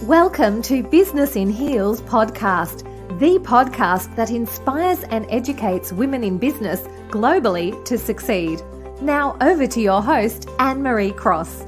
Welcome to Business in Heels podcast, the podcast that inspires and educates women in business globally to succeed. Now over to your host, Annemarie Cross.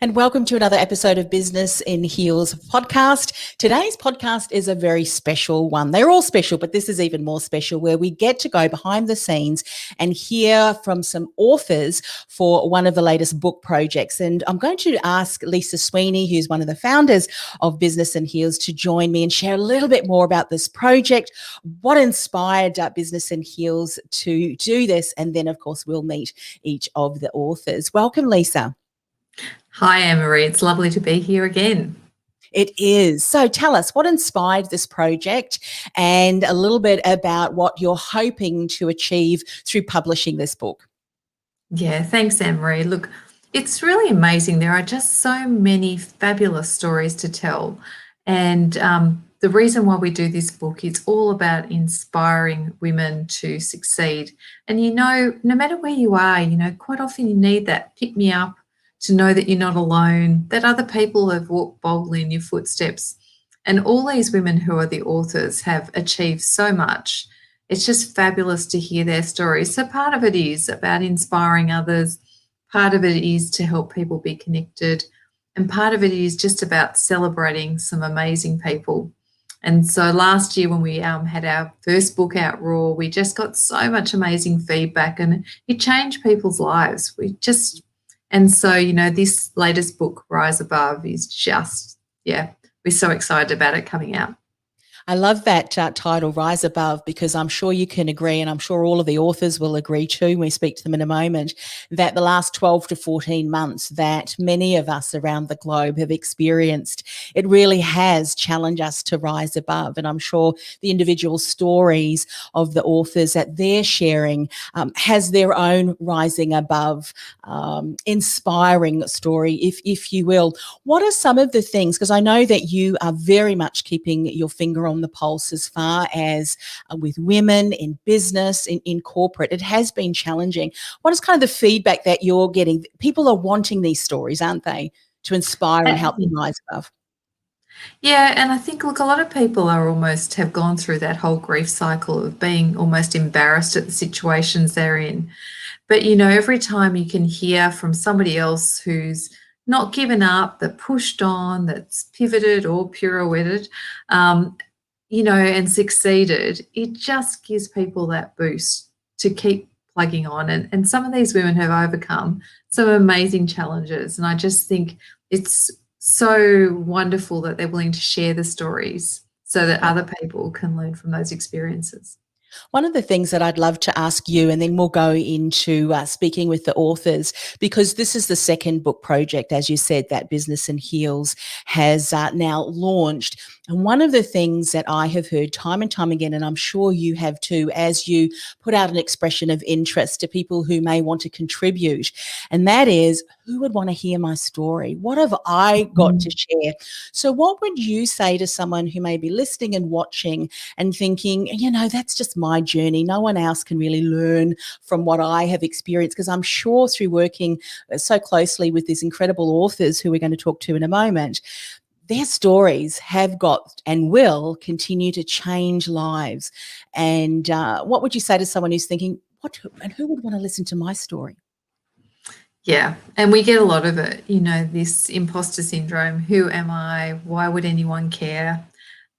And welcome to another episode of Business in Heels podcast. Today's podcast is a very special one. They're all special, but this is even more special, where we get to go behind the scenes and hear from some authors for one of the latest book projects. And I'm going to ask Lisa Sweeney, who's one of the founders of Business in Heels, to join me and share a little bit more about this project, what inspired Business in Heels to do this, and then, of course, we'll meet each of the authors. Welcome, Lisa. Hi, Annemarie. It's lovely to be here again. It is. So tell us, what inspired this project and a little bit about what you're hoping to achieve through publishing this book. Yeah, thanks, Annemarie. Look, it's really amazing. There are just so many fabulous stories to tell. And the reason why we do this book is all about inspiring women to succeed. And, no matter where you are, quite often you need that pick-me-up, to know that you're not alone, that other people have walked boldly in your footsteps. And all these women who are the authors have achieved so much. It's just fabulous to hear their stories. So part of it is about inspiring others. Part of it is to help people be connected. And part of it is just about celebrating some amazing people. And so last year when we had our first book out, Raw, we just got so much amazing feedback and it changed people's lives. And so, this latest book, Rise Above, is just, we're so excited about it coming out. I love that title, Rise Above, because I'm sure you can agree, and I'm sure all of the authors will agree too, when we speak to them in a moment, that the last 12 to 14 months that many of us around the globe have experienced, it really has challenged us to rise above. And I'm sure the individual stories of the authors that they're sharing has their own rising above, inspiring story, if you will. What are some of the things, because I know that you are very much keeping your finger on the pulse as far as with women in business, in corporate, it has been challenging. What is kind of the feedback that you're getting? People are wanting these stories, aren't they, to inspire and help them rise above? Yeah, and I think, look, a lot of people have gone through that whole grief cycle of being almost embarrassed at the situations they're in. But, every time you can hear from somebody else who's not given up, that pushed on, that's pivoted or pirouetted, and succeeded, it just gives people that boost to keep plugging on. And some of these women have overcome some amazing challenges. And I just think it's so wonderful that they're willing to share the stories so that other people can learn from those experiences. One of the things that I'd love to ask you, and then we'll go into speaking with the authors, because this is the second book project, as you said, that Business in Heels has now launched. And one of the things that I have heard time and time again, and I'm sure you have too, as you put out an expression of interest to people who may want to contribute, and that is, who would want to hear my story? What have I got to share? So what would you say to someone who may be listening and watching and thinking, that's just my journey. No one else can really learn from what I have experienced, because I'm sure through working so closely with these incredible authors who we're going to talk to in a moment, their stories have got and will continue to change lives. And what would you say to someone who's thinking, who would want to listen to my story? Yeah, and we get a lot of it, this imposter syndrome. Who am I? Why would anyone care?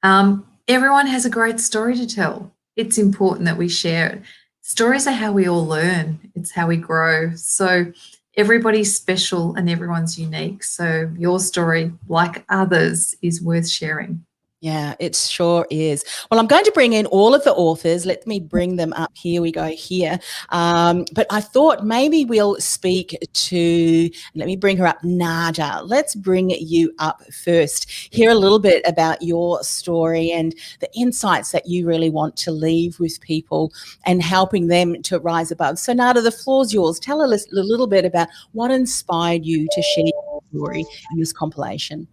Everyone has a great story to tell. It's important that we share it. Stories are how we all learn. It's how we grow. So everybody's special and everyone's unique. So your story, like others, is worth sharing. Yeah, it sure is. Well, I'm going to bring in all of the authors. Let me bring them up. Here we go here. But I thought maybe we'll speak to, let me bring her up, Nada. Let's bring you up first. Hear a little bit about your story and the insights that you really want to leave with people and helping them to rise above. So Nada, the floor's yours. Tell us a little bit about what inspired you to share your story in this compilation.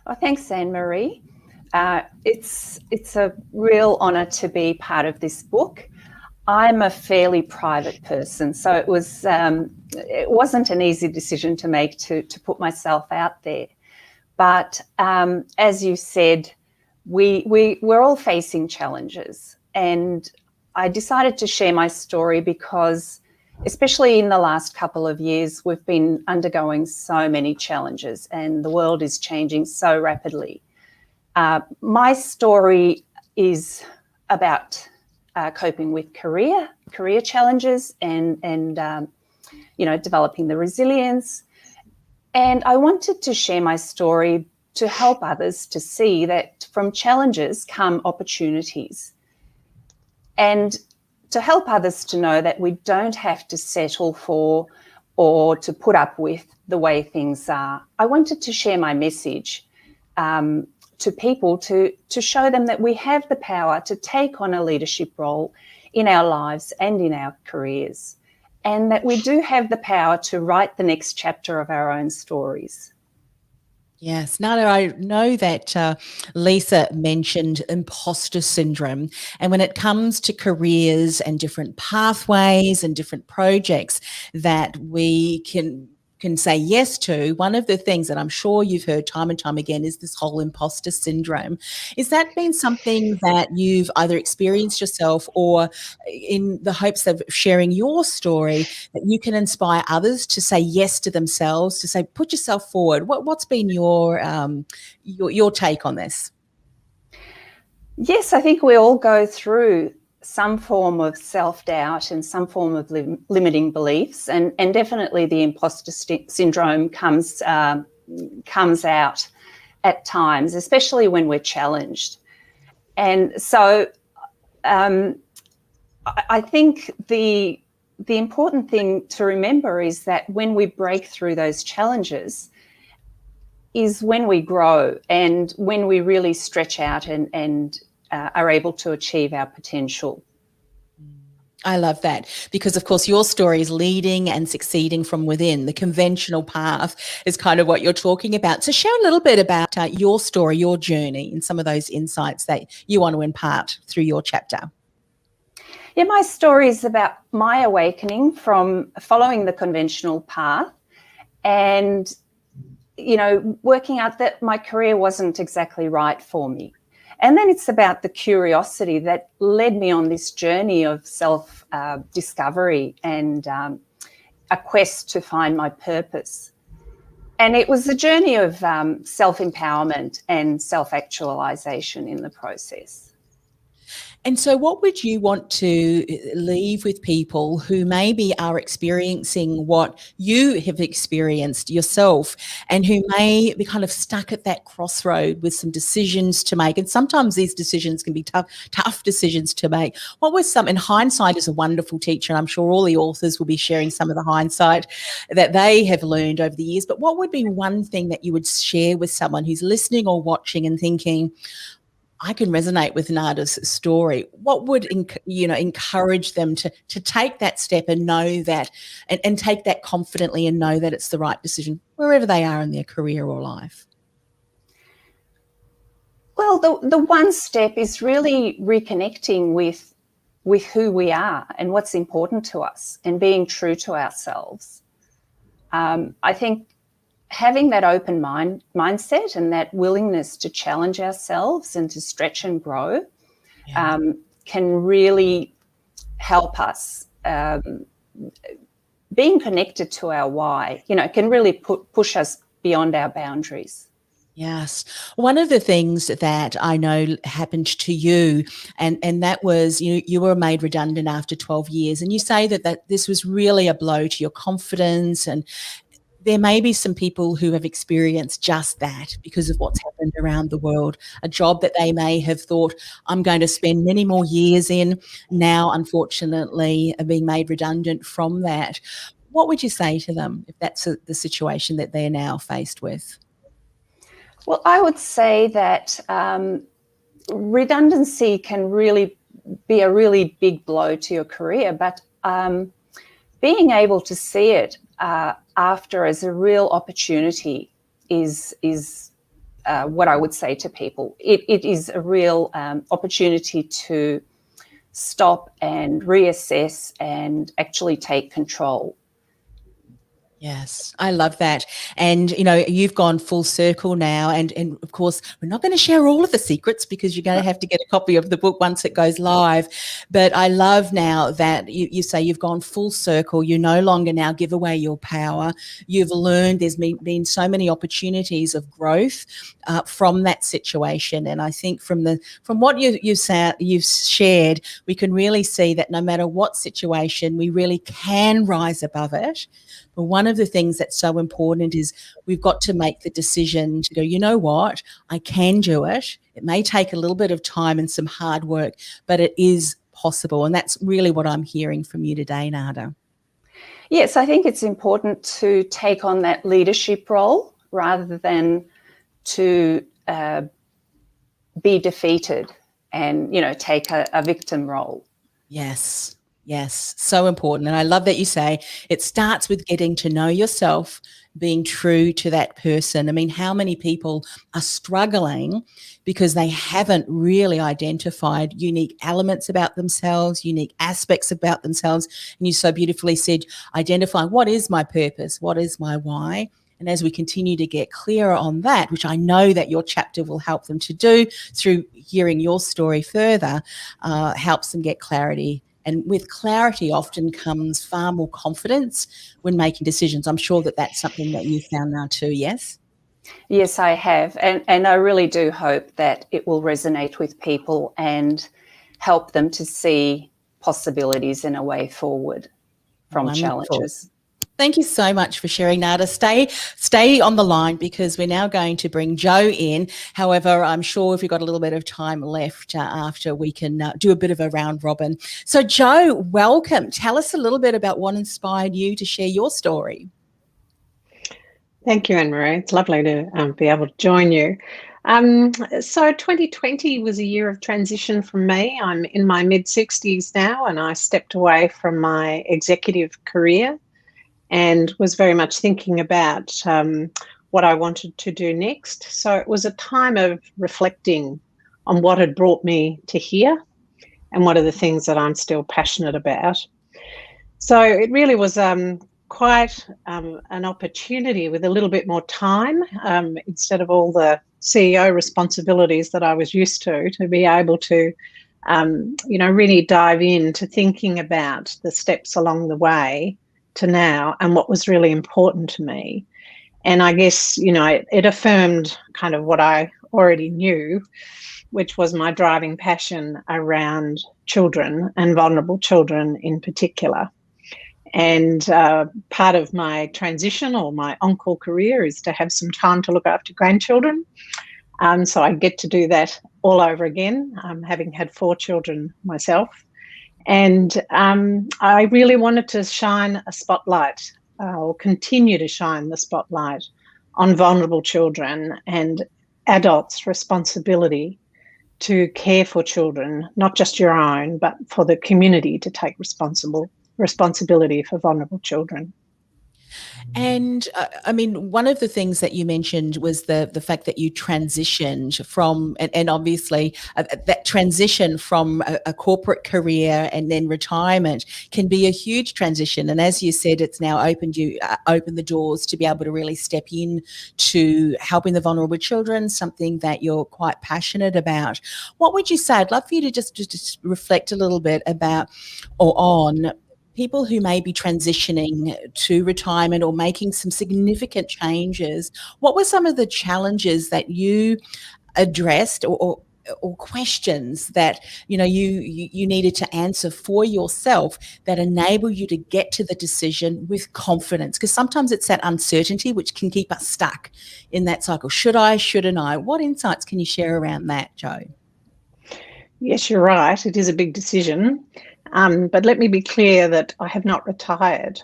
Well, thanks, Annemarie. It's a real honour to be part of this book. I'm a fairly private person, so it wasn't an easy decision to make to put myself out there. But as you said, we're all facing challenges, and I decided to share my story because, especially in the last couple of years, we've been undergoing so many challenges, and the world is changing so rapidly. My story is about coping with career challenges, and developing the resilience. And I wanted to share my story to help others to see that from challenges come opportunities, and to help others to know that we don't have to settle for or to put up with the way things are. I wanted to share my message to people to show them that we have the power to take on a leadership role in our lives and in our careers, and that we do have the power to write the next chapter of our own stories. Yes. Nada, I know that Lisa mentioned imposter syndrome. And when it comes to careers and different pathways and different projects that we can say yes to, one of the things that I'm sure you've heard time and time again is this whole imposter syndrome. Is that been something that you've either experienced yourself, or in the hopes of sharing your story, that you can inspire others to say yes to themselves, to say, put yourself forward? What's been your take on this? Yes, I think we all go through some form of self-doubt and some form of limiting beliefs, and definitely the imposter syndrome comes out at times, especially when we're challenged. And so I think the important thing to remember is that when we break through those challenges is when we grow, and when we really stretch out and are able to achieve our potential. I love that, because of course your story is leading and succeeding from within. The conventional path is kind of what you're talking about. So share a little bit about your story, your journey, and some of those insights that you want to impart through your chapter. Yeah, my story is about my awakening from following the conventional path and, working out that my career wasn't exactly right for me. And then it's about the curiosity that led me on this journey of self-discovery and a quest to find my purpose. And it was a journey of self-empowerment and self-actualization in the process. And so what would you want to leave with people who maybe are experiencing what you have experienced yourself, and who may be kind of stuck at that crossroad with some decisions to make? And sometimes these decisions can be tough decisions to make. What was some, and hindsight is a wonderful teacher, and I'm sure all the authors will be sharing some of the hindsight that they have learned over the years, but what would be one thing that you would share with someone who's listening or watching and thinking, I can resonate with Nada's story? What would encourage them to take that step and know that, and take that confidently and know that it's the right decision wherever they are in their career or life? Well, the one step is really reconnecting with who we are and what's important to us, and being true to ourselves. I think having that open mindset and that willingness to challenge ourselves and to stretch and grow can really help us. Being connected to our why, can really push us beyond our boundaries. Yes. One of the things that I know happened to you, and that was you were made redundant after 12 years, and you say that this was really a blow to your confidence. And there may be some people who have experienced just that because of what's happened around the world. A job that they may have thought, I'm going to spend many more years in, now unfortunately are being made redundant from that. What would you say to them if that's the situation that they're now faced with? Well, I would say that redundancy can really be a really big blow to your career, but being able to see it after as a real opportunity is what I would say to people. It is a real opportunity to stop and reassess and actually take control. Yes, I love that. And, you've gone full circle now. And of course, we're not going to share all of the secrets because you're going to have to get a copy of the book once it goes live. But I love now that you say you've gone full circle. You no longer now give away your power. You've learned there's been so many opportunities of growth from that situation. And I think from what you've shared, we can really see that no matter what situation, we really can rise above it. But one of the things that's so important is we've got to make the decision to go, you know what, I can do it. It may take a little bit of time and some hard work, but it is possible. And that's really what I'm hearing from you today, Nada. Yes, I think it's important to take on that leadership role rather than to be defeated and, take a victim role. Yes, so important. And I love that you say it starts with getting to know yourself, being true to that person. I mean, how many people are struggling because they haven't really identified unique elements about themselves, unique aspects about themselves. And you so beautifully said, identifying what is my purpose, what is my why. And as we continue to get clearer on that, which I know that your chapter will help them to do through hearing your story further, helps them get clarity. And with clarity often comes far more confidence when making decisions. I'm sure that that's something that you found now too, yes? Yes, I have. And I really do hope that it will resonate with people and help them to see possibilities and a way forward from Wonderful. challenges. Thank you so much for sharing, Nada. Stay on the line because we're now going to bring Jo in. However, I'm sure if you've got a little bit of time left after, we can do a bit of a round robin. So, Jo, welcome. Tell us a little bit about what inspired you to share your story. Thank you, Annemarie. It's lovely to be able to join you. So 2020 was a year of transition for me. I'm in my mid-60s now, and I stepped away from my executive career and was very much thinking about what I wanted to do next. So it was a time of reflecting on what had brought me to here and what are the things that I'm still passionate about. So it really was quite an opportunity with a little bit more time instead of all the CEO responsibilities that I was used to be able to, really dive into thinking about the steps along the way to now and what was really important to me. And I guess, it affirmed kind of what I already knew, which was my driving passion around children and vulnerable children in particular. And part of my transition or my on-call career is to have some time to look after grandchildren. So I get to do that all over again, having had 4 children myself. And I really wanted to shine a spotlight or continue to shine the spotlight on vulnerable children and adults' responsibility to care for children, not just your own, but for the community to take responsibility for vulnerable children. And one of the things that you mentioned was the fact that you transitioned from, and obviously that transition from a corporate career and then retirement can be a huge transition. And as you said, it's now opened the doors to be able to really step in to helping the vulnerable children, something that you're quite passionate about. What would you say? I'd love for you to just reflect a little bit about or on people who may be transitioning to retirement or making some significant changes. What were some of the challenges that you addressed or questions that you needed to answer for yourself that enable you to get to the decision with confidence? Because sometimes it's that uncertainty which can keep us stuck in that cycle. Should I, shouldn't I? What insights can you share around that, Jo? Yes, you're right. It is a big decision. But let me be clear that I have not retired.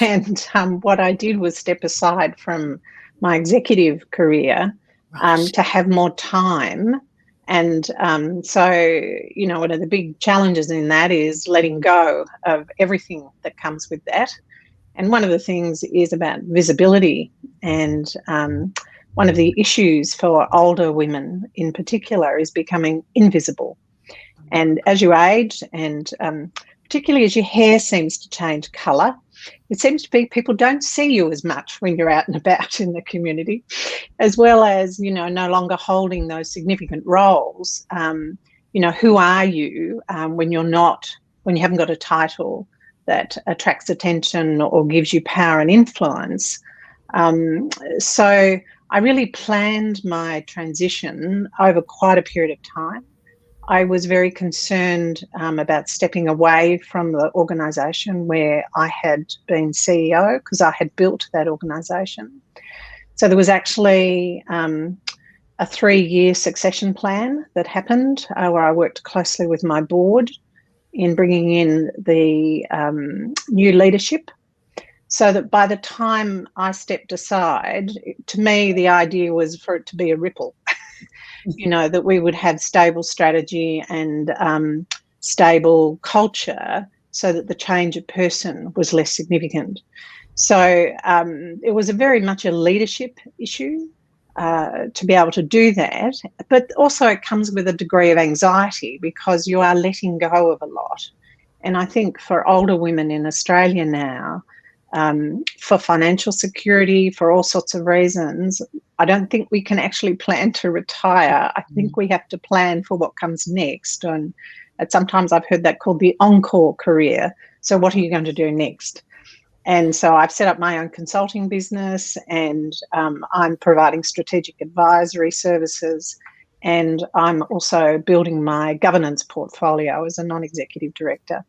And what I did was step aside from my executive career to have more time. And so, one of the big challenges in that is letting go of everything that comes with that. And one of the things is about visibility. And one of the issues for older women in particular is becoming invisible. And as you age, and particularly as your hair seems to change colour, it seems to be people don't see you as much when you're out and about in the community, as well as, you know, no longer holding those significant roles. You know, who are you when you haven't got a title that attracts attention or gives you power and influence? So I really planned my transition over quite a period of time. I was very concerned about stepping away from the organisation where I had been CEO, because I had built that organisation. So there was actually a 3-year succession plan that happened where I worked closely with my board in bringing in the new leadership, so that by the time I stepped aside, to me, the idea was for it to be a ripple. You know, that we would have stable strategy and stable culture so that the change of person was less significant. So it was very much a leadership issue to be able to do that. But also it comes with a degree of anxiety because you are letting go of a lot. And I think for older women in Australia now, for financial security, for all sorts of reasons, I don't think we can actually plan to retire. I think we have to plan for what comes next. And sometimes I've heard that called the encore career. So what are you going to do next? And so I've set up my own consulting business, and I'm providing strategic advisory services, and I'm also building my governance portfolio as a non-executive director.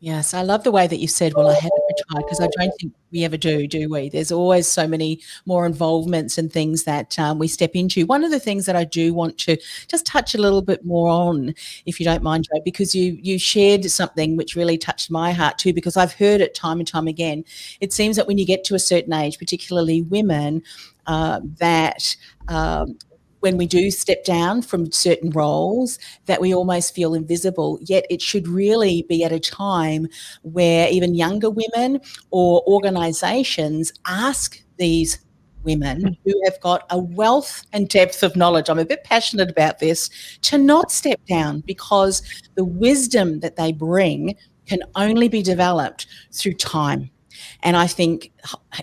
Yes, I love the way that you said, well, I haven't retired, because I don't think we ever do we? There's always so many more involvements and things that we step into. One of the things that I do want to just touch a little bit more on, if you don't mind, Jo, because you shared something which really touched my heart too, because I've heard it time and time again. It seems that when you get to a certain age, particularly women, that when we do step down from certain roles, that we almost feel invisible, yet it should really be at a time where even younger women or organisations ask these women who have got a wealth and depth of knowledge, I'm a bit passionate about this, to not step down, because the wisdom that they bring can only be developed through time. And I think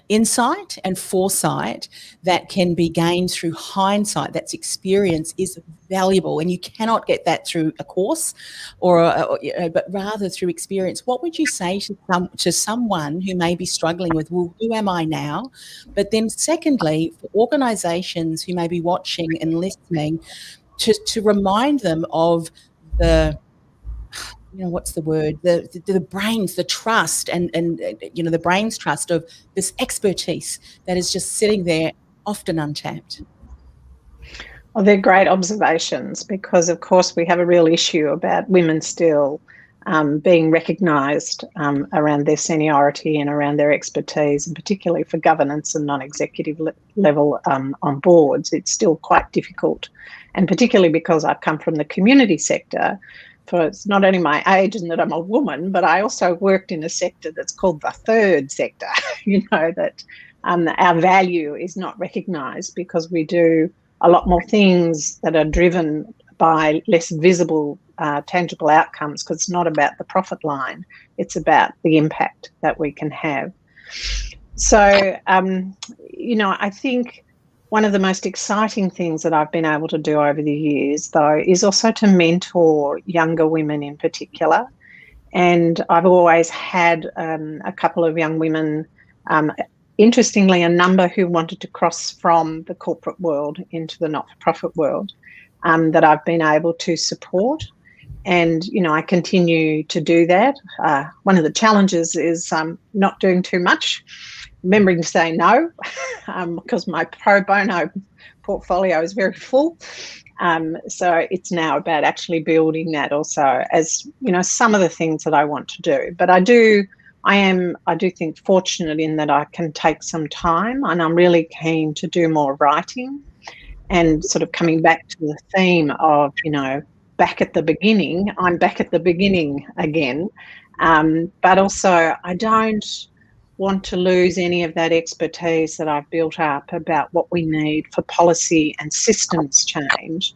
insight and foresight that can be gained through hindsight, that's experience, is valuable. And you cannot get that through a course but rather through experience. What would you say to someone who may be struggling with, well, who am I now? But then secondly, for organisations who may be watching and listening, to remind them of the, what's the word? The brains, the trust, and the brain's trust of this expertise that is just sitting there, often untapped. Well, they're great observations, because, of course, we have a real issue about women still being recognised around their seniority and around their expertise, and particularly for governance and non-executive level on boards. It's still quite difficult, and particularly because I've come from the community sector. For it's not only my age and that I'm a woman, but I also worked in a sector that's called the third sector, that our value is not recognised because we do a lot more things that are driven by less visible, tangible outcomes, because it's not about the profit line, it's about the impact that we can have. So, I think one of the most exciting things that I've been able to do over the years, though, is also to mentor younger women in particular. And I've always had a couple of young women, interestingly, a number who wanted to cross from the corporate world into the not-for-profit world, that I've been able to support. And, I continue to do that. One of the challenges is not doing too much, remembering to say no, because my pro bono portfolio is very full. So it's now about actually building that also as, some of the things that I want to do. But I do think fortunate in that I can take some time, and I'm really keen to do more writing, and sort of coming back to the theme of, back at the beginning. I'm back at the beginning again. But also I don't want to lose any of that expertise that I've built up about what we need for policy and systems change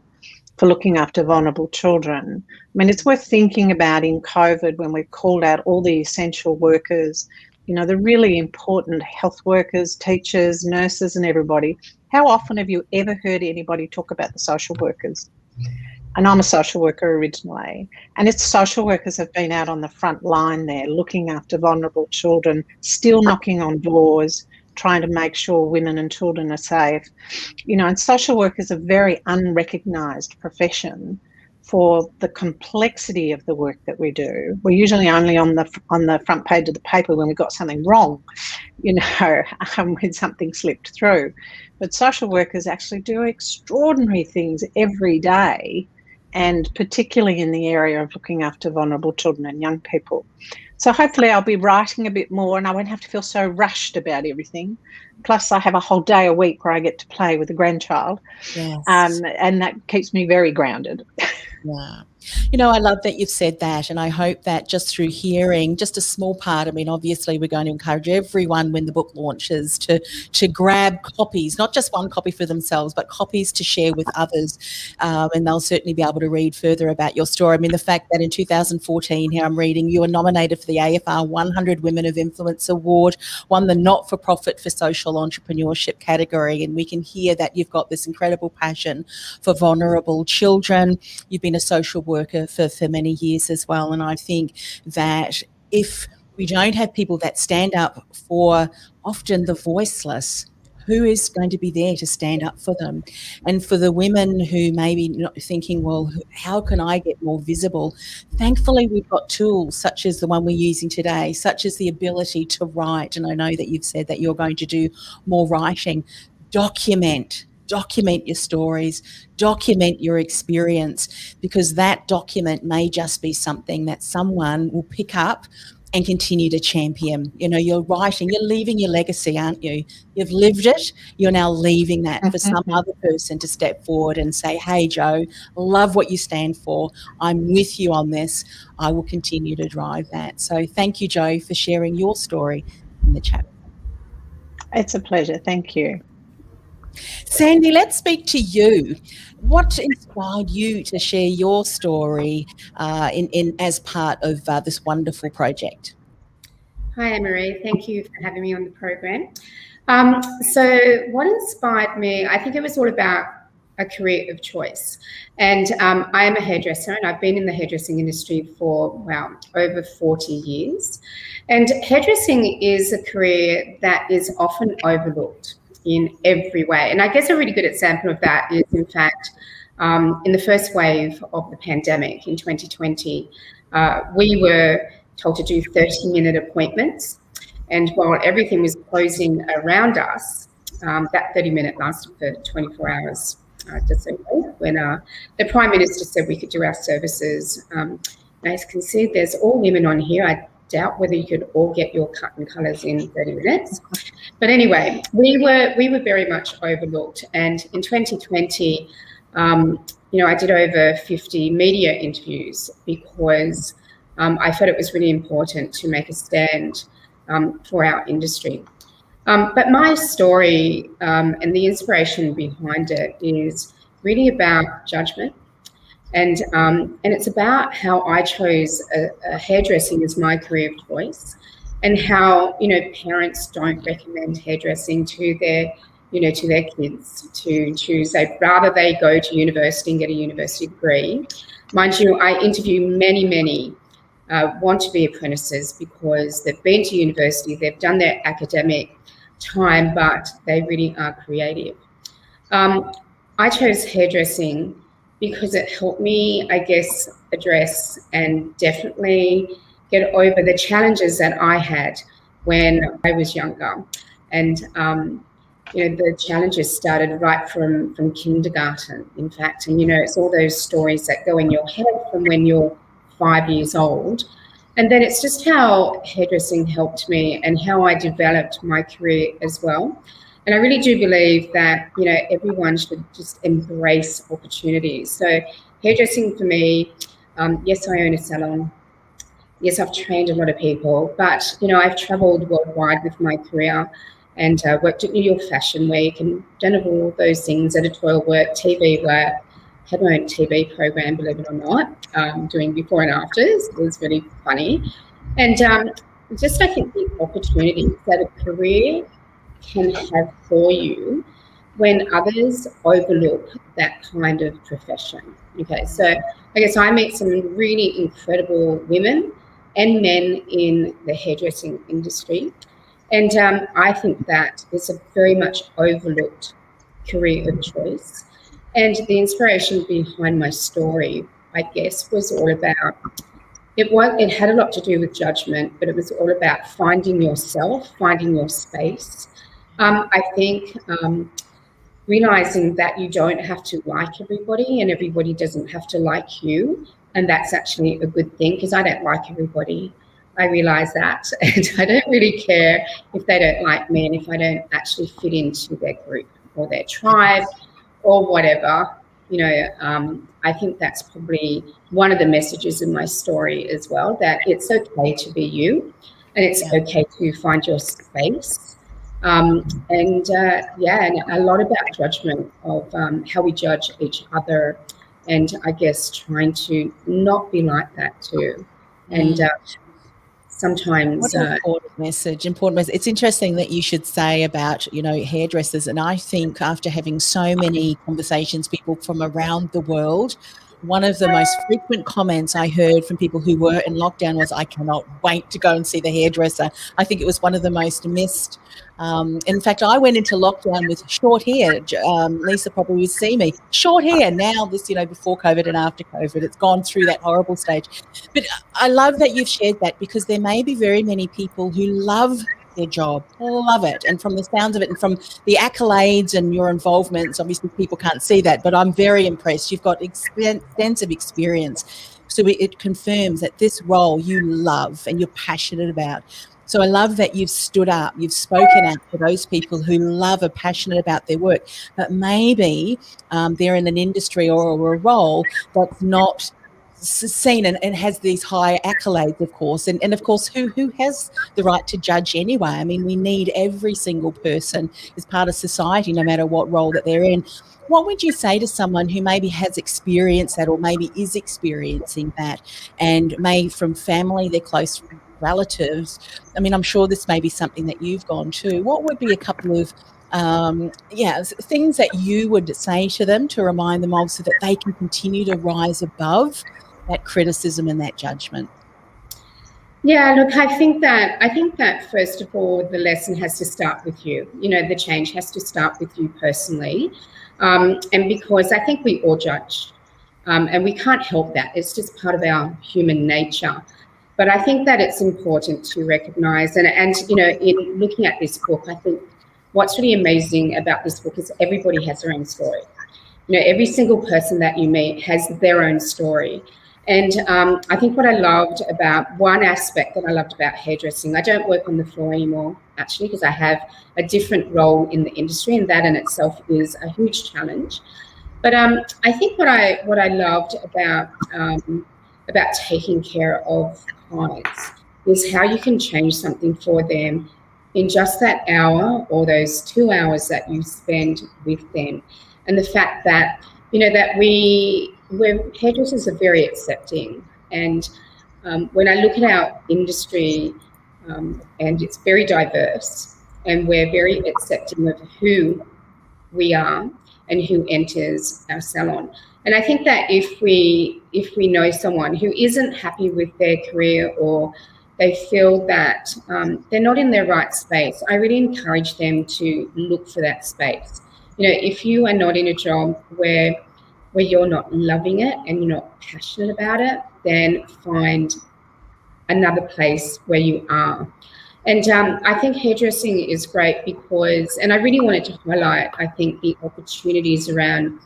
for looking after vulnerable children. I mean, it's worth thinking about in COVID when we've called out all the essential workers, you know, the really important health workers, teachers, nurses and everybody. How often have you ever heard anybody talk about the social workers? And I'm a social worker originally, and it's social workers have been out on the front line there looking after vulnerable children, still knocking on doors, trying to make sure women and children are safe. You know, and social work is a very unrecognised profession for the complexity of the work that we do. We're usually only on the front page of the paper when we've got something wrong, you know, when something slipped through. But social workers actually do extraordinary things every day, and particularly in the area of looking after vulnerable children and young people. So hopefully I'll be writing a bit more and I won't have to feel so rushed about everything. Plus I have a whole day a week where I get to play with a grandchild. Yes. And that keeps me very grounded. Yeah. You know, I love that you've said that, and I hope that just through hearing just a small part, I mean, obviously we're going to encourage everyone when the book launches to grab copies, not just one copy for themselves, but copies to share with others, and they'll certainly be able to read further about your story. I mean, the fact that in 2014, here I'm reading, you were nominated for the AFR 100 Women of Influence Award, won the Not-for-Profit for Social Entrepreneurship category, and we can hear that you've got this incredible passion for vulnerable children. You've been a social worker for many years as well, and I think that if we don't have people that stand up for often the voiceless, who is going to be there to stand up for them? And for the women who may be not thinking, well, how can I get more visible? Thankfully, we've got tools such as the one we're using today, such as the ability to write, and I know that you've said that you're going to do more writing. Document your stories, document your experience, because that document may just be something that someone will pick up and continue to champion. You know, you're writing, you're leaving your legacy, aren't you? You've lived it, you're now leaving that for some other person to step forward and say, hey, Jo, love what you stand for. I'm with you on this. I will continue to drive that. So thank you, Jo, for sharing your story in the chat. It's a pleasure. Thank you. Sandy, let's speak to you. What inspired you to share your story in as part of this wonderful project? Hi, Annemarie. Thank you for having me on the program. So what inspired me, I think it was all about a career of choice. And I am a hairdresser, and I've been in the hairdressing industry for, wow, over 40 years. And hairdressing is a career that is often overlooked in every way. And I guess a really good example of that is, in fact, in the first wave of the pandemic in 2020, we were told to do 30-minute appointments. And while everything was closing around us, that 30-minute lasted for 24 hours, just so when the Prime Minister said we could do our services. As you can see, there's all women on here. I doubt whether you could all get your cut and colours in 30 minutes. But anyway, we were very much overlooked. And in 2020, I did over 50 media interviews because I felt it was really important to make a stand for our industry. But my story and the inspiration behind it is really about judgment. And it's about how I chose hairdressing as my career of choice, and how, parents don't recommend hairdressing to their kids to choose. They'd rather they go to university and get a university degree. Mind you, I interview many want to be apprentices because they've been to university, they've done their academic time, but they really are creative. I chose hairdressing because it helped me, I guess, address and definitely get over the challenges that I had when I was younger. And, the challenges started right from kindergarten, in fact. And, it's all those stories that go in your head from when you're 5 years old. And then it's just how hairdressing helped me and how I developed my career as well. And I really do believe that, everyone should just embrace opportunities. So hairdressing for me, yes, I own a salon. Yes, I've trained a lot of people, but, I've traveled worldwide with my career and worked at New York Fashion Week and done all those things, editorial work, TV work, had my own TV program, believe it or not, doing before and afters. It was really funny. And just I think the opportunities that a career can have for you when others overlook that kind of profession. Okay, so I guess I meet some really incredible women and men in the hairdressing industry. And I think that it's a very much overlooked career of choice. And the inspiration behind my story, I guess, was all about, it had a lot to do with judgment, but it was all about finding yourself, finding your space. I think realizing that you don't have to like everybody and everybody doesn't have to like you. And that's actually a good thing, because I don't like everybody. I realize that. And I don't really care if they don't like me and if I don't actually fit into their group or their tribe or whatever. I think that's probably one of the messages in my story as well, that it's okay to be you and it's okay to find your space. And a lot about judgment of how we judge each other, and I guess trying to not be like that too. And sometimes what an important message. It's interesting that you should say about, hairdressers. And I think after having so many conversations, people from around the world, one of the most frequent comments I heard from people who were in lockdown was, I cannot wait to go and see the hairdresser. I think it was one of the most missed. In fact, I went into lockdown with short hair. Lisa probably would see me. Short hair. Now this, before COVID and after COVID, it's gone through that horrible stage. But I love that you've shared that, because there may be very many people who love their job, love it. And from the sounds of it and from the accolades and your involvements, obviously people can't see that, but I'm very impressed. You've got extensive experience. So it confirms that this role you love and you're passionate about. So I love that you've stood up, you've spoken out for those people who love, are passionate about their work, but maybe they're in an industry or a role that's not seen and has these high accolades, of course, and of course who has the right to judge anyway. I mean, we need every single person as part of society, no matter what role that they're in. What would you say to someone who maybe has experienced that or maybe is experiencing that, and may from family, their close relatives? I mean, I'm sure this may be something that you've gone to. What would be a couple of things that you would say to them to remind them of, so that they can continue to rise above that criticism and that judgment? Yeah, look, I think that first of all, the lesson has to start with you. The change has to start with you personally. And because I think we all judge, and we can't help that. It's just part of our human nature. But I think that it's important to recognize, and in looking at this book, I think what's really amazing about this book is everybody has their own story. Every single person that you meet has their own story. And I think one aspect that I loved about hairdressing, I don't work on the floor anymore, actually, because I have a different role in the industry, and that in itself is a huge challenge. But I think what I loved about taking care of clients is how you can change something for them in just that hour or those 2 hours that you spend with them. And the fact that, hairdressers are very accepting. And when I look at our industry, and it's very diverse, and we're very accepting of who we are and who enters our salon. And I think that if we know someone who isn't happy with their career, or they feel that they're not in their right space, I really encourage them to look for that space. If you are not in a job where you're not loving it and you're not passionate about it, then find another place where you are. And I think hairdressing is great because, and I really wanted to highlight, I think, the opportunities around,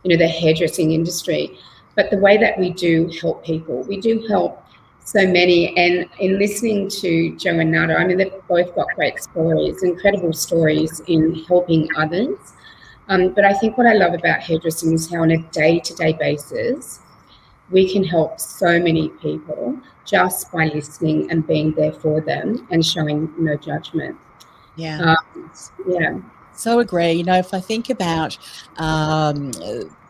the hairdressing industry, but the way that we do help people. We do help so many. And in listening to Joe and Nada, I mean, they've both got great stories, incredible stories in helping others. But I think what I love about hairdressing is how on a day-to-day basis, we can help so many people just by listening and being there for them and showing no judgment. Yeah. Yeah. So agree. If I think about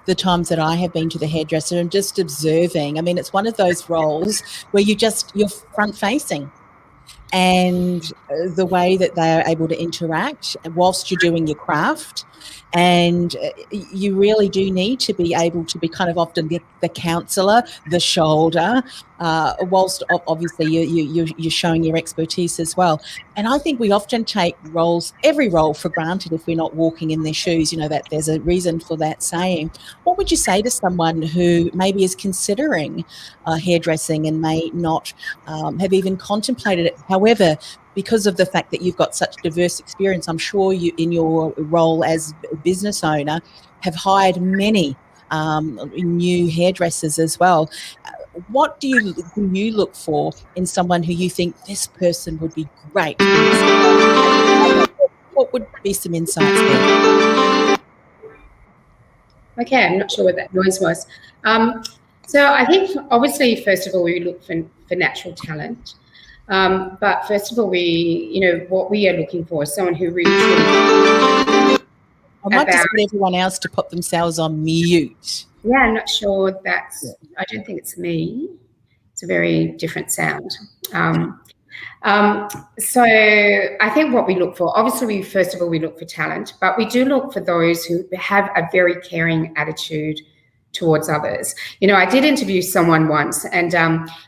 the times that I have been to the hairdresser and just observing. I mean, it's one of those roles where you're front facing. And the way that they are able to interact whilst you're doing your craft. And you really do need to be able to be kind of often the counsellor, the shoulder, whilst obviously you're showing your expertise as well. And I think we often take every role for granted if we're not walking in their shoes, you know, that there's a reason for that saying. What would you say to someone who maybe is considering hairdressing and may not have even contemplated it? However, because of the fact that you've got such diverse experience, I'm sure you, in your role as a business owner, have hired many new hairdressers as well. What do you look for in someone who you think this person would be great? What would be some insights there? Okay, I'm not sure what that noise was. So I think obviously, first of all, we look for natural talent. But first of all, what we are looking for is someone who really truly. I might just get everyone else to put themselves on mute. Yeah, I'm not sure I don't think it's me. It's a very different sound. So I think what we look for, obviously, we look for talent, but we do look for those who have a very caring attitude towards others. You know, I did interview someone once, and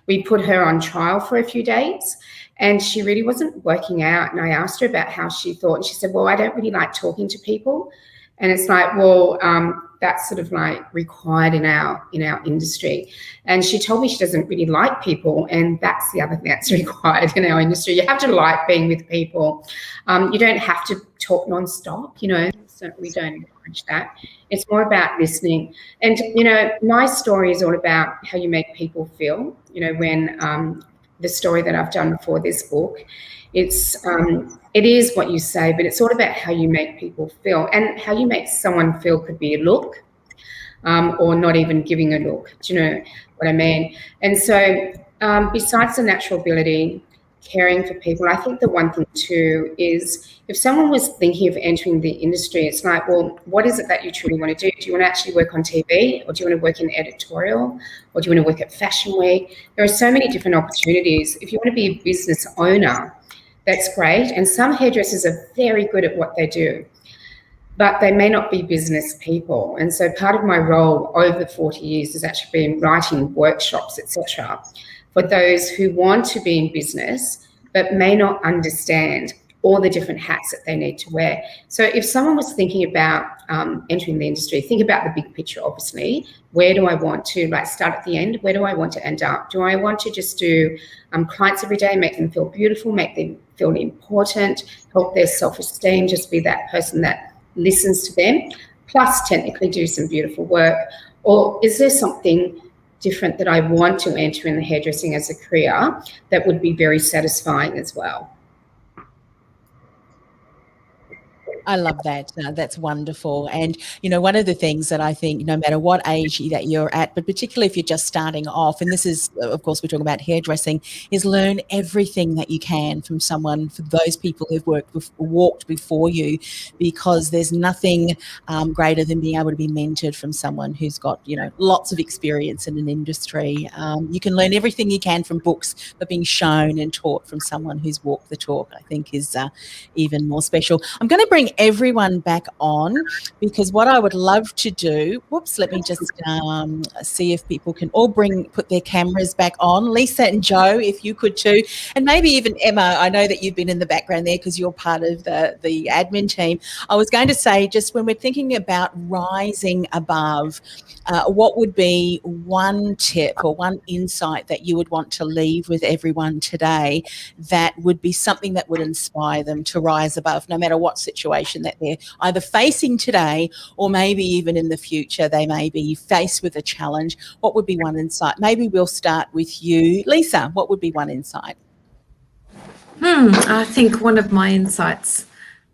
we put her on trial for a few days, and she really wasn't working out. And I asked her about how she thought, and she said, well, I don't really like talking to people. And it's like, well, that's sort of like required in our industry. And she told me she doesn't really like people, and that's the other thing that's required in our industry. You have to like being with people. You don't have to talk nonstop, you know. So we don't encourage that. It's more about listening. And, you know, my story is all about how you make people feel. You know, when the story that I've done for this book, it is what you say, but it's all about how you make people feel. And how you make someone feel could be a look, or not even giving a look. Do you know what I mean? And so besides the natural ability, caring for people, I think the one thing too is if someone was thinking of entering the industry, it's like, well, what is it that you truly want to do? Do you want to actually work on TV, or do you want to work in editorial, or do you want to work at Fashion Week? There are so many different opportunities. If you want to be a business owner, that's great. And some hairdressers are very good at what they do, but they may not be business people. And so part of my role over 40 years has actually been writing workshops, etc., for those who want to be in business but may not understand all the different hats that they need to wear. So if someone was thinking about entering the industry, think about the big picture, obviously. Where do I want to start at the end? Where do I want to end up? Do I want to just do clients every day, make them feel beautiful, make them feel important, help their self-esteem, just be that person that listens to them, plus technically do some beautiful work? Or is there something different that I want to enter in the hairdressing as a career that would be very satisfying as well? I love that. That's wonderful. And, you know, one of the things that I think, no matter what age that you're at, but particularly if you're just starting off, and this is, of course, we're talking about hairdressing, is learn everything that you can from someone, for those people who've walked before you, because there's nothing greater than being able to be mentored from someone who's got, you know, lots of experience in an industry. You can learn everything you can from books, but being shown and taught from someone who's walked the talk, I think, is even more special. I'm going to bring everyone back on, because what I would love to do, let me just see if people can all put their cameras back on. Lisa and Joe, if you could too, and maybe even Emma. I know that you've been in the background there because you're part of the admin team. I was going to say, just when we're thinking about rising above, what would be one tip or one insight that you would want to leave with everyone today that would be something that would inspire them to rise above, no matter what situation that they're either facing today, or maybe even in the future they may be faced with a challenge? What would be one insight? Maybe we'll start with you, Lisa. What would be one insight? I think one of my insights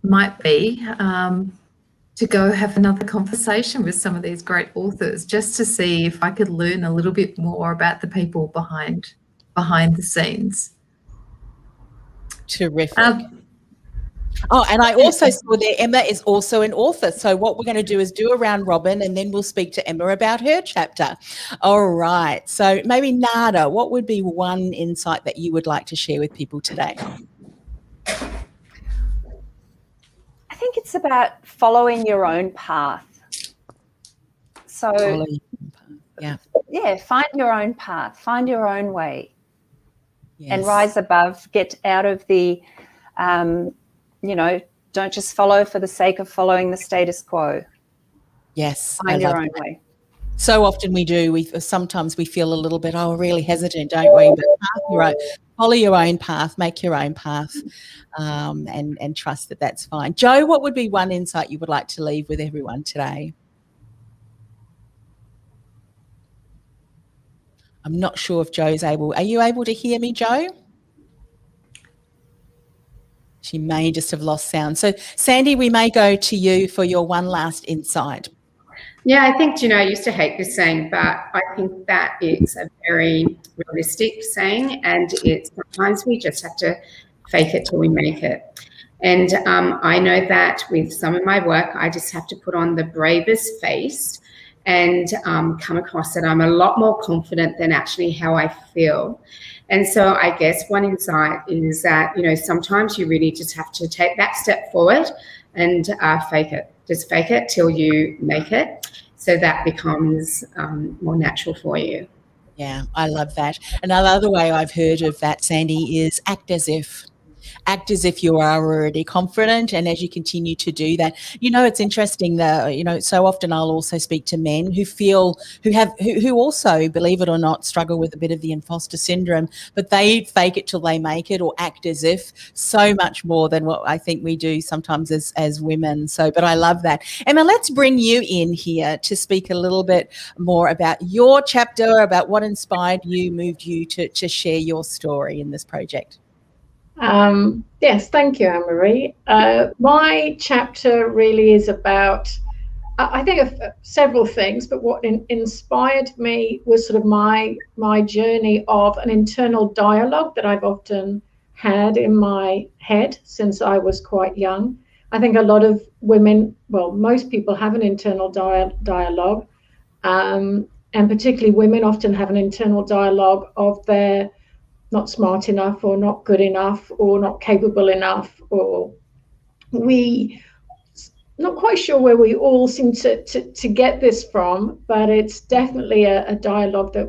might be to go have another conversation with some of these great authors, just to see if I could learn a little bit more about the people behind the scenes. Terrific. Oh, and I also saw there Emma is also an author. So what we're going to do is do a round robin and then we'll speak to Emma about her chapter. All right. So maybe Nada, what would be one insight that you would like to share with people today? I think it's about following your own path. So, yeah, find your own path, find your own way, and rise above. Get out of the, don't just follow for the sake of following the status quo. Yes, find your own way. So often we do. Sometimes we feel a little bit, really hesitant, don't we? But follow your own path, make your own path, and trust that that's fine. Jo, what would be one insight you would like to leave with everyone today? I'm not sure if Jo's able. Are you able to hear me, Jo? She may just have lost sound. So, Sandy, we may go to you for your one last insight. Yeah, I think, I used to hate this saying, but I think that it's a very realistic saying, and it's sometimes we just have to fake it till we make it. And I know that with some of my work, I just have to put on the bravest face and come across that I'm a lot more confident than actually how I feel. And so I guess one insight is that, sometimes you really just have to take that step forward and fake it. Just fake it till you make it, so that becomes more natural for you. Yeah, I love that. Another way I've heard of that, Sandy, is act as if. Act as if you are already confident, and as you continue to do that, it's interesting that so often I'll also speak to men who also, believe it or not, struggle with a bit of the imposter syndrome, but they fake it till they make it, or act as if, so much more than what I think we do sometimes as women. But I love that. Emma, let's bring you in here to speak a little bit more about your chapter, about what inspired you, moved you to share your story in this project. Yes, thank you, Annemarie. My chapter really is about, I think, of several things, but what inspired me was sort of my journey of an internal dialogue that I've often had in my head since I was quite young. I think a lot of women, most people have an internal dialogue, and particularly women often have an internal dialogue of their not smart enough, or not good enough, or not capable enough, or we not quite sure where we all seem to get this from, but it's definitely a dialogue that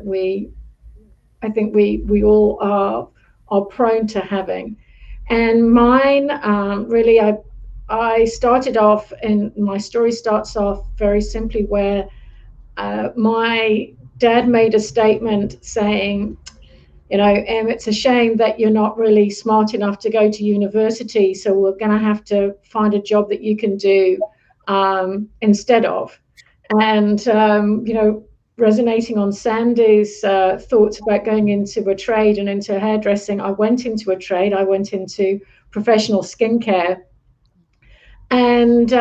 I think we all are prone to having. And mine, really, I started off, and my story starts off very simply where my dad made a statement saying, it's a shame that you're not really smart enough to go to university, so we're going to have to find a job that you can do instead of. And, resonating on Sandy's thoughts about going into a trade and into hairdressing, I went into a trade. I went into professional skincare. And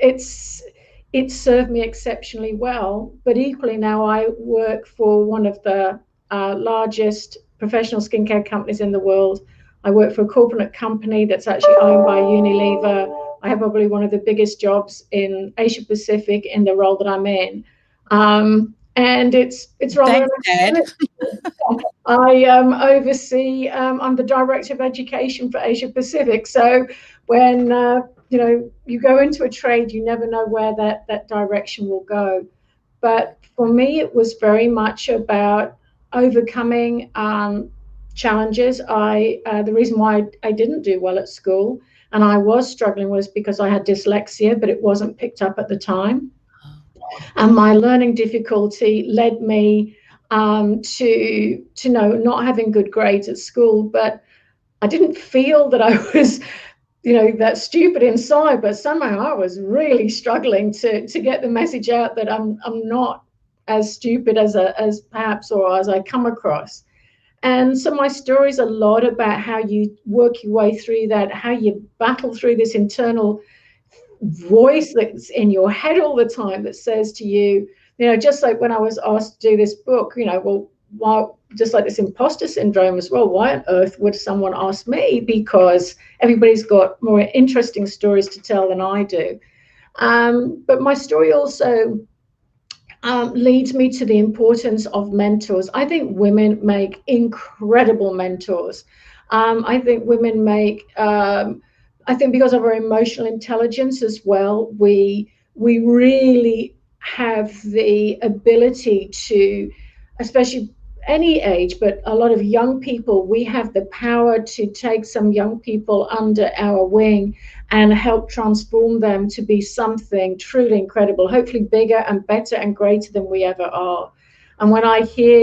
it served me exceptionally well. But equally now I work for one of the largest professional skincare companies in the world. I work for a corporate company that's actually owned by Unilever. I have probably one of the biggest jobs in Asia Pacific in the role that I'm in. And it's rather. Thanks, Dad. I oversee. I'm the director of education for Asia Pacific. So when you go into a trade, you never know where that direction will go. But for me, it was very much about overcoming challenges. The reason why I didn't do well at school and I was struggling was because I had dyslexia, but it wasn't picked up at the time. And my learning difficulty led me to not having good grades at school. But I didn't feel that I was that stupid inside, but somehow I was really struggling to get the message out that I'm not as stupid as perhaps, or as I come across. And so my story is a lot about how you work your way through that, how you battle through this internal voice that's in your head all the time that says to you, just like when I was asked to do this book, just like this imposter syndrome as well. Why on earth would someone ask me? Because everybody's got more interesting stories to tell than I do. But my story also leads me to the importance of mentors. I think women make incredible mentors. I think women make, I think because of our emotional intelligence as well, we really have the ability to, especially any age, but a lot of young people, we have the power to take some young people under our wing and help transform them to be something truly incredible, hopefully bigger and better and greater than we ever are. And when I hear,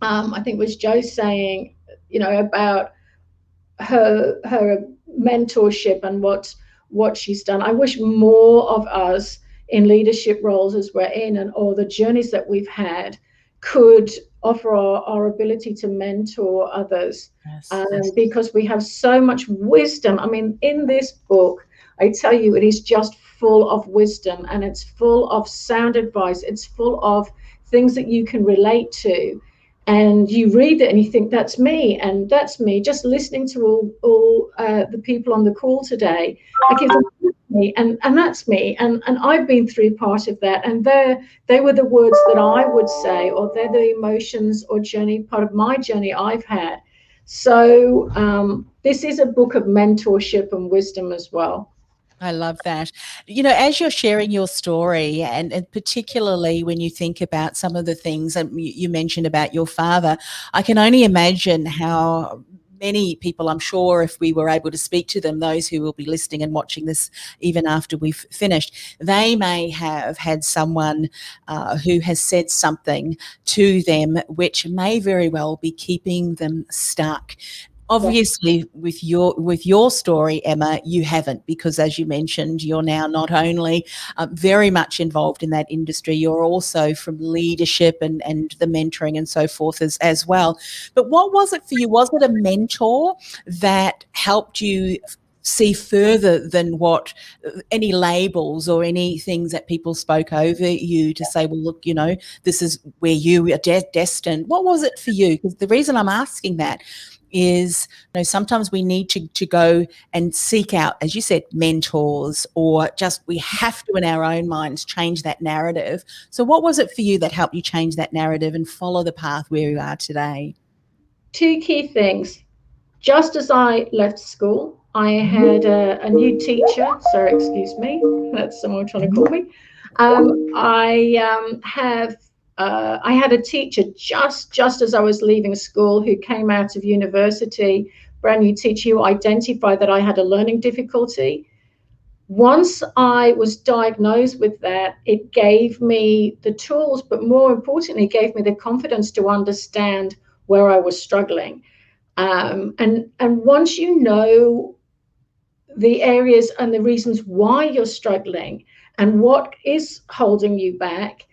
I think it was Jo saying, about her mentorship and what she's done, I wish more of us in leadership roles as we're in, and all the journeys that we've had, could offer our ability to mentor others. Yes. Because we have so much wisdom. I mean, in this book, I tell you, it is just full of wisdom, and it's full of sound advice. It's full of things that you can relate to. And you read it and you think, that's me, and that's me. Just listening to all the people on the call today, I give them me, and that's me, and I've been through part of that, and they were the words that I would say, or they're the emotions or journey, part of my journey I've had. So this is a book of mentorship and wisdom as well. I love that. As you're sharing your story, and particularly when you think about some of the things that you mentioned about your father, I can only imagine how many people, I'm sure, if we were able to speak to them, those who will be listening and watching this even after we've finished, they may have had someone who has said something to them which may very well be keeping them stuck. Obviously, with your story, Emma, you haven't, because as you mentioned, you're now not only very much involved in that industry, you're also from leadership and the mentoring and so forth as well. But what was it for you? Was it a mentor that helped you see further than what any labels or any things that people spoke over you to say, well, look, this is where you are destined? What was it for you? Because the reason I'm asking that is, sometimes we need to go and seek out, as you said, mentors, or just we have to in our own minds change that narrative. So what was it for you that helped you change that narrative and follow the path where you are today? Two key things. Just as I left school, I had a new teacher. Sorry, excuse me. That's someone trying to call me. I had a teacher just as I was leaving school, who came out of university, brand new teacher, who identified that I had a learning difficulty. Once I was diagnosed with that, it gave me the tools, but more importantly, it gave me the confidence to understand where I was struggling. And once you know the areas and the reasons why you're struggling and what is holding you back,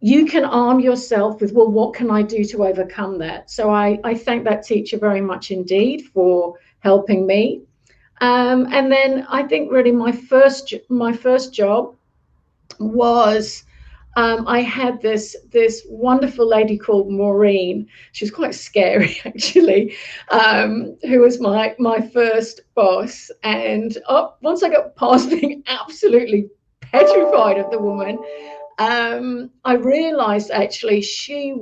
you can arm yourself with, well, what can I do to overcome that? So I thank that teacher very much indeed for helping me. And then I think really my first job was, I had this wonderful lady called Maureen. She was quite scary, actually, who was my first boss. And once I got past being absolutely petrified of the woman, I realized actually she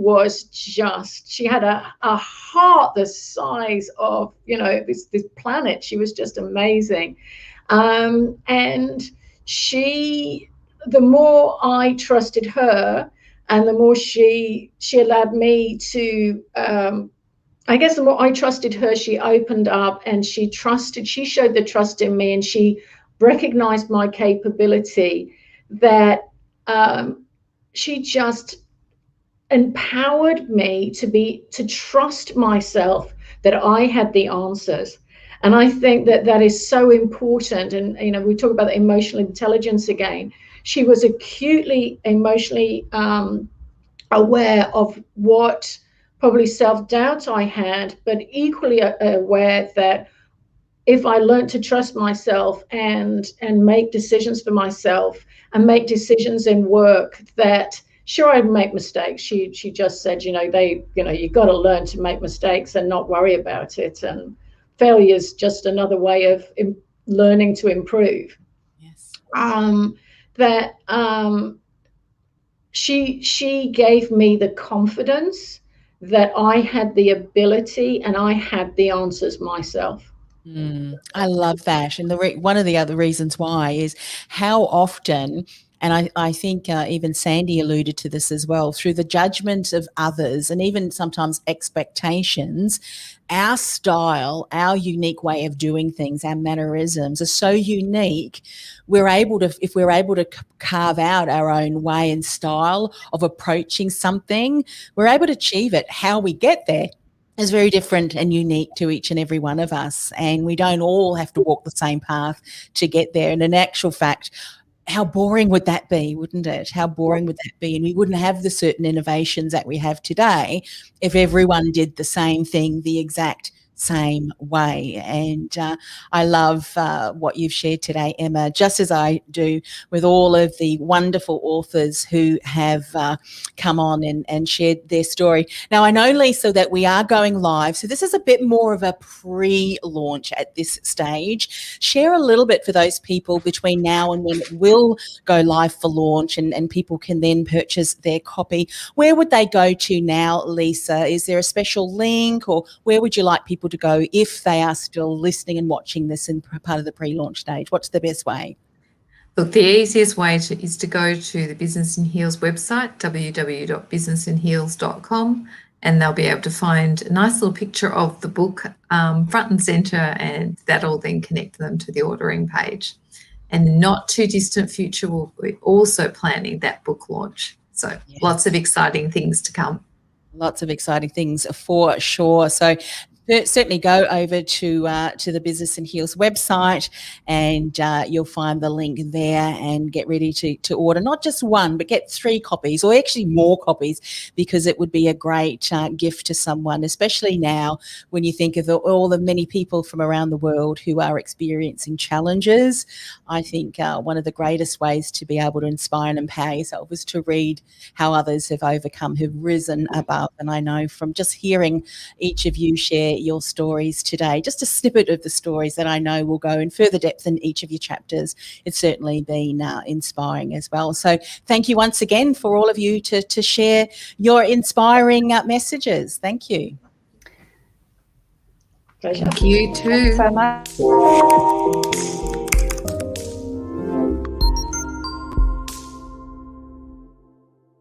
had a heart the size of, this planet. She was just amazing. And the more I trusted her, and the more she allowed me to, I guess the more I trusted her, she opened up, and she showed the trust in me, and she recognized my capability, that she just empowered me to trust myself, that I had the answers. And I think that is so important. And, we talk about emotional intelligence again. She was acutely emotionally aware of what probably self-doubt I had, but equally aware that if I learned to trust myself and make decisions for myself and make decisions in work, that Sure, I'd make mistakes. She just said, you've got to learn to make mistakes and not worry about it. And failure is just another way of learning to improve. Yes. She gave me the confidence that I had the ability and I had the answers myself. I love that. And one of the other reasons why is how often, and I think even Sandy alluded to this as well, through the judgment of others and even sometimes expectations, our style, our unique way of doing things, our mannerisms are so unique. If we're able to carve out our own way and style of approaching something, we're able to achieve it. How we get there is very different and unique to each and every one of us. And we don't all have to walk the same path to get there. And in actual fact, how boring would that be, wouldn't it? How boring would that be? And we wouldn't have the certain innovations that we have today if everyone did the same thing the exact same way. And I love what you've shared today, Emma, just as I do with all of the wonderful authors who have come on and shared their story. Now, I know, Lisa, that we are going live, so this is a bit more of a pre-launch at this stage. Share a little bit for those people between now and when it will go live for launch and people can then purchase their copy. Where would they go to now, Lisa? Is there a special link, or where would you like people to go if they are still listening and watching this in part of the pre-launch stage? What's the best way? Look, the easiest way is to go to the Business in Heels website, www.businessinheels.com, and they'll be able to find a nice little picture of the book front and centre, and that'll then connect them to the ordering page. And not too distant future, we'll be also planning that book launch. So Lots of exciting things to come. Lots of exciting things for sure. So certainly go over to the Business in Heels website, and you'll find the link there, and get ready to order not just one, but get 3 copies, or actually more copies, because it would be a great gift to someone, especially now when you think of all the many people from around the world who are experiencing challenges. I think one of the greatest ways to be able to inspire and empower yourself is to read how others have overcome, who've risen above. And I know from just hearing each of you share your stories today, just a snippet of the stories that I know will go in further depth in each of your chapters. It's certainly been inspiring as well. So thank you once again for all of you to share your inspiring messages. Thank you. Thank you too. Thanks so much.